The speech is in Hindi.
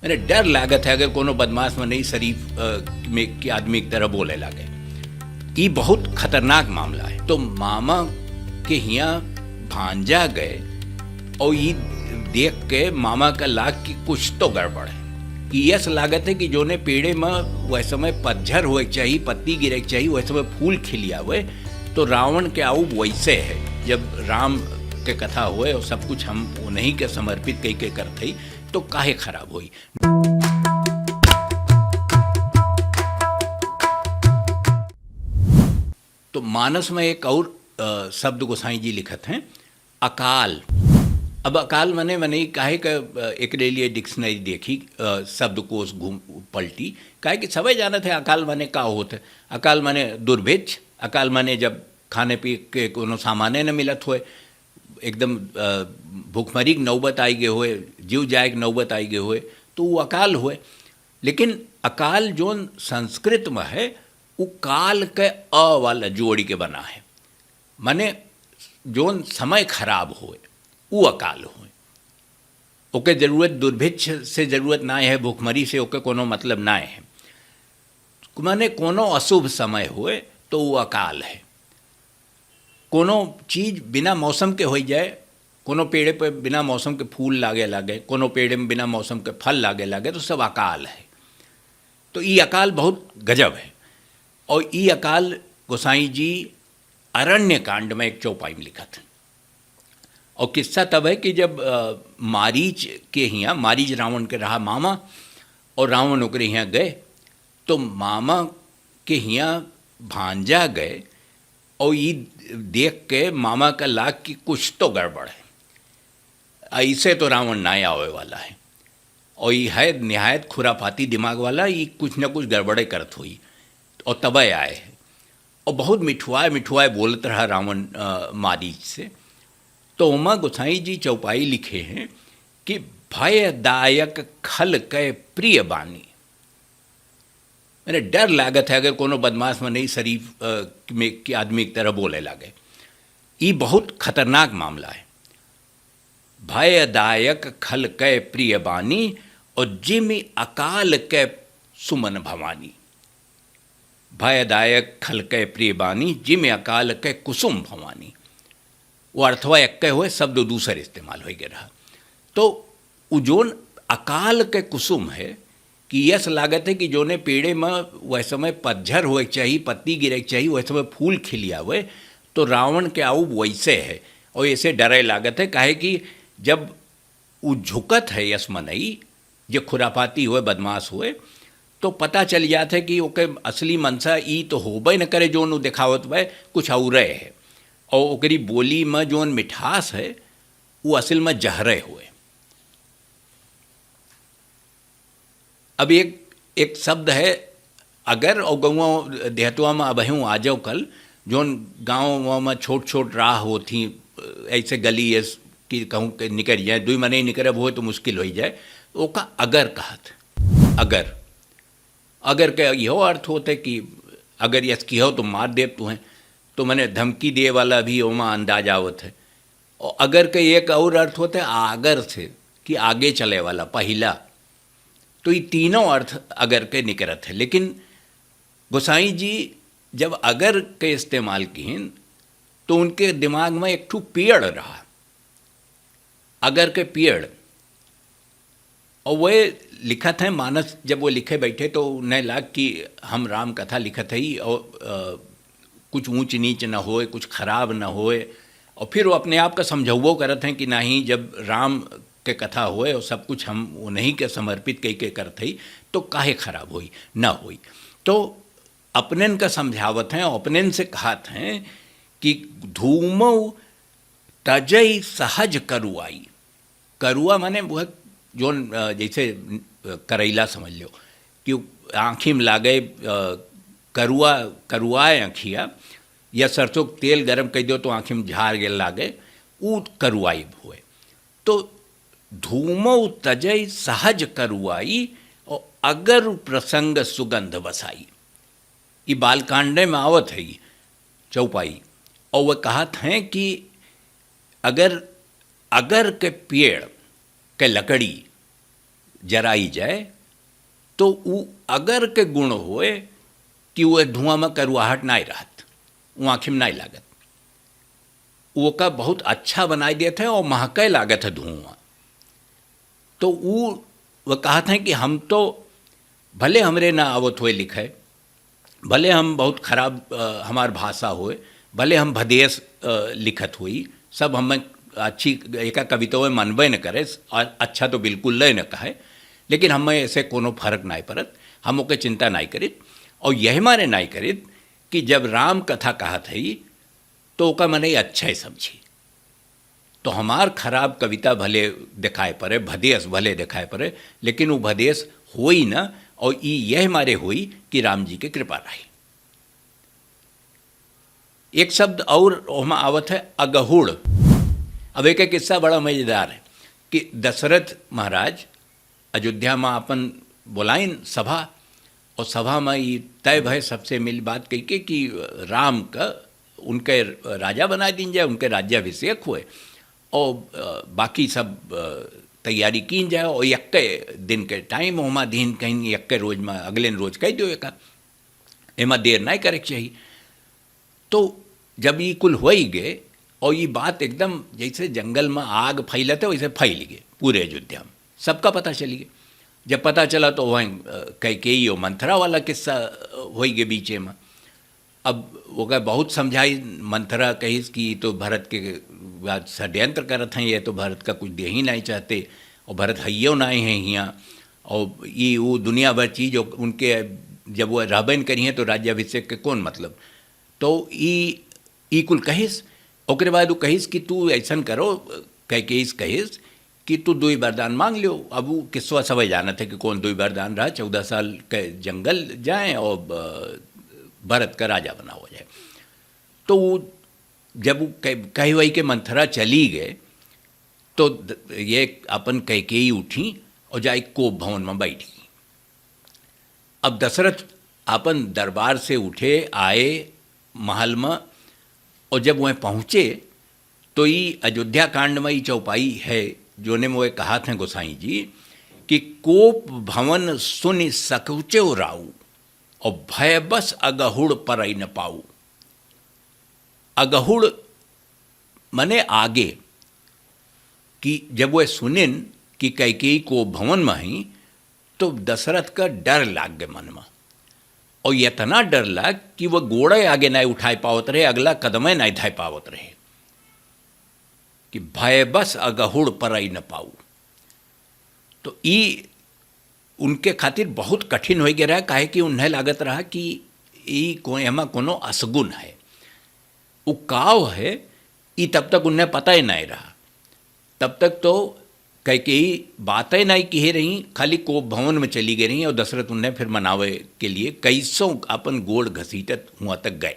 मैंने डर लागत है अगर कोनो बदमाश में नहीं शरीफ में के आदमी की तरह बोले लागे। ये बहुत खतरनाक मामला है। तो मामा के हियाँ भांजा गए और ये देख के मामा का लाग कि कुछ तो गड़बड़ है। यस लागत है कि जोने पेड़े में वह समय पतझर हुए चाहिए, पत्ती गिरे चाहिए, वह समय फूल खिलिया हुए। तो रावण के आऊ वैसे है, जब राम के कथा हुए और सब कुछ हम उन्हीं के समर्पित कई के करते तो काहे खराब हुई। तो मानस में एक और शब्द गोसाई जी लिखत हैं, अकाल। अब अकाल मने काहे का एक ले लिए डिक्शनरी देखी, शब्दकोश घूम पलटी, काहे कि सभी जानत है अकाल मने का होते। अकाल मने दुर्भिक्ष, अकाल मने जब खाने पी के कोनो सामाने न मिलत होए, एकदम भूखमरी की नौबत आई गए हुए, जीव जाए की नौबत आई गए हुए, तो वो अकाल हुए। लेकिन अकाल जोन संस्कृत में है वो काल के अ वाला जोड़ी के बना है, माने जोन समय खराब हुए वो अकाल हुए। ओके जरूरत दुर्भिक्ष से जरूरत ना है, भूखमरी से ओके कोनो मतलब ना है, माने कोनो अशुभ समय हुए तो वो अकाल है। कोनो चीज बिना मौसम के हो जाए, कोनो पेड़े पे बिना मौसम के फूल लागे, कोनो पेड़े में बिना मौसम के फल लागे, तो सब अकाल है। तो ये अकाल बहुत गजब है। और ये अकाल गोसाई जी अरण्य कांड में एक चौपाई में लिखा था। और किस्सा तब है कि जब मारीच के हियाँ, मारीच रावण के रहा मामा और रावण ओकरे यहाँ गए, तो मामा के हियाँ भांजा गए और ये देख के मामा का लाग कि कुछ तो गड़बड़ है, ऐसे तो रावण ना आवे वाला है, और ये है निहायत खुराफाती दिमाग वाला, ये कुछ न कुछ गड़बड़े करत हुई, और तब आए है। और बहुत मिठुआए बोलत रहा रावण मारीच से। तो उमा गोसाई जी चौपाई लिखे हैं कि भयदायक खल कै प्रिय बानी। मैंने डर लागत है अगर कोनो बदमाश में नहीं शरीफ में के आदमी की तरह बोले लागे। ये बहुत खतरनाक मामला है। भयदायक खल कै प्रिय बानी और जिमि अकाल कै सुमन भवानी। भयदायक खल कै प्रिय बानी जिमि अकाल कै कुसुम भवानी। वो अर्थवा एक हुए, शब्द दूसरे इस्तेमाल हो गया रहा। तो उजोन अकाल के कुसुम है कि यस लागत है कि जोने पेड़े में वह समय पतझर हुए चाहिए, पत्ती गिरे चाहिए, वह समय फूल खिलिया हुए। तो रावण के आऊ वैसे है और ऐसे डरे लागत है, काहे कि जब वो झुकत है यस मनई जो खुरापाती हुए, बदमाश हुए, तो पता चल जाता है कि ओके असली मनसा ई तो होबे न करे जोन दिखावत वह कुछ और है। और ओकरी बोली में जोन मिठास है वो असल में जहरे हुए। अब एक शब्द है अगर, और गौवा देहतवा में अब हूँ आ जाओ कल, जोन गाँव में छोट छोट राह होती, ऐसे गली है कि कहूँ कि निकल जाए, 2 महीने निकलब हो तो मुश्किल हो जाए, ओका अगर कहत। अगर के यो अर्थ होते कि अगर यस की हो तो मार देव तुम्हें, तो मैंने धमकी दे वाला भी ओमा अंदाज आवत है। और अगर के एक और अर्थ होते आगर से कि आगे चले वाला, पहला। तो ये तीनों अर्थ अगर के निकरत है। लेकिन गोसाई जी जब अगर के इस्तेमाल किए तो उनके दिमाग में एक ठू पेड़ रहा, अगर के पेड़। और वे लिखत हैं मानस, जब वो लिखे बैठे तो उन्हें लग कि हम राम कथा लिखत है और कुछ ऊंच नीच न होए, कुछ खराब न होए। और फिर वो अपने आप का समझौवो करत हैं कि नहीं, जब राम के कथा होए और सब कुछ हम उन्हीं के समर्पित कई के करते ही तो काहे खराब हुई ना हुई। तो अपनेन का समझावत हैं, अपनेन से कहत हैं कि धूमो तजई सहज करुआई। करुआ माने वह जोन जैसे करैला समझ लो कि आँखी में लागे, करुआए आँखिया, या सरसों तेल गरम कर दो तो आँखी में झार गे लागे, वो करुआई हुए। तो धूमो तजई सहज करुआई और अगर प्रसंग सुगंध बसाई। ये बालकांडे में आवत है चौपाई। और वह कहत हैं कि अगर के पेड़ के लकड़ी जराई जाए तो वो अगर के गुण होए कि वह धुआं में करुआहट नहीं रहत, वो आँखी में नहीं लागत, वो का बहुत अच्छा बनाई देते हैं और महके लागत है धुआं। तो वो कहते हैं कि हम तो भले हमरे ना आवत हुए लिखे, भले हम बहुत खराब हमार भाषा होए, भले हम भदेश लिखत हुई, सब हमें अच्छी एक कविता में मनबे न करे, अच्छा तो बिल्कुल ले न कहे, लेकिन हमें ऐसे कोनो फर्क नहीं पड़त, हम ओके चिंता नहीं करित। और यही मारे नहीं करित कि जब राम कथा कहत है तो ओका मने अच्छा ही समझी। तो हमार खराब कविता भले दिखाए पड़े, भदेश भले दिखाए पड़े, लेकिन वो भदेश होई ना, और यह मारे हुई कि राम जी के कृपा रही। एक शब्द और वहाँ आवत है अगहुड़। अब एक किस्सा बड़ा मजेदार है कि दशरथ महाराज अयोध्या में अपन बोलाइन सभा, और सभा में ये तय भय सबसे मिल बात कही के कि राम का उनके राजा बना दीन जाए, उनके राज्याभिषेक हुए और बाकी सब तैयारी की जाए, और एक दिन के टाइम होमा दिन कहीं एक रोज में अगले रोज कह दो, एक एमा देर नहीं करे चाहिए। तो जब ये कुल हो ही गए और ये बात एकदम जैसे जंगल में आग फैलते वैसे फैल गए पूरे अयोध्या में, सबका पता चली गया। जब पता चला तो वहीं कैकेयी और मंथरा वाला किस्सा हो गए बीचे में। अब वो क्या बहुत समझाई, मंथरा कही कि तो भरत के बाद षड्यंत्र करत हैं, ये तो भरत का कुछ दे ही नहीं चाहते, और भरत हइयो नहीं है यहाँ, और ये वो दुनिया भर चीज़ उनके जब वो रहबन करी हैं तो राज्याभिषेक के कौन मतलब। तो ई कुल कहिस, ओकरे बाद वो कहिस कि तू ऐसा करो, कैकेयी कहिस कि तू 2 वरदान मांग लियो। अब वो किस्सा सब जानत है कि कौन 2 वरदान रहा, 14 साल के जंगल जाएँ और भरत का राजा बना हो जाए। तो वो जब वो कही वही के मंथरा चली गए तो ये अपन कैकेयी उठी और जाए कोप भवन में बैठी। अब दशरथ अपन दरबार से उठे आए महल में, और जब वह पहुँचे तो ये अयोध्या कांड में ये चौपाई है जो ने मुझे कहा थे गोसाई जी कि कोप भवन सुनि सकुचो राऊ और भय बस अगहुड़ पर न पाऊ। अगहुड़ मने आगे कि जब वह सुनिन कि कैकेयी को भवन में ही तो दशरथ का डर लाग गए मन में, और इतना डर लाग कि वह गोड़े आगे नहीं उठाए पावत रहे, अगला कदमे नहीं धाय पावत रहे, कि भय बस अगहुड़ पर न पाऊ। तो ई उनके खातिर बहुत कठिन हो गया, काहे कि उन्हें लागत रहा कि एमा कोनो असगुन है, वो काव है, ई तब तक उन्हें पता ही नहीं रहा। तब तक तो कैकेयी बातें नहीं कही रही, खाली कोप भवन में चली गई रही, और दशरथ उन्हें फिर मनावे के लिए कैसों अपन गोड़ घसीटत हुआ तक गए।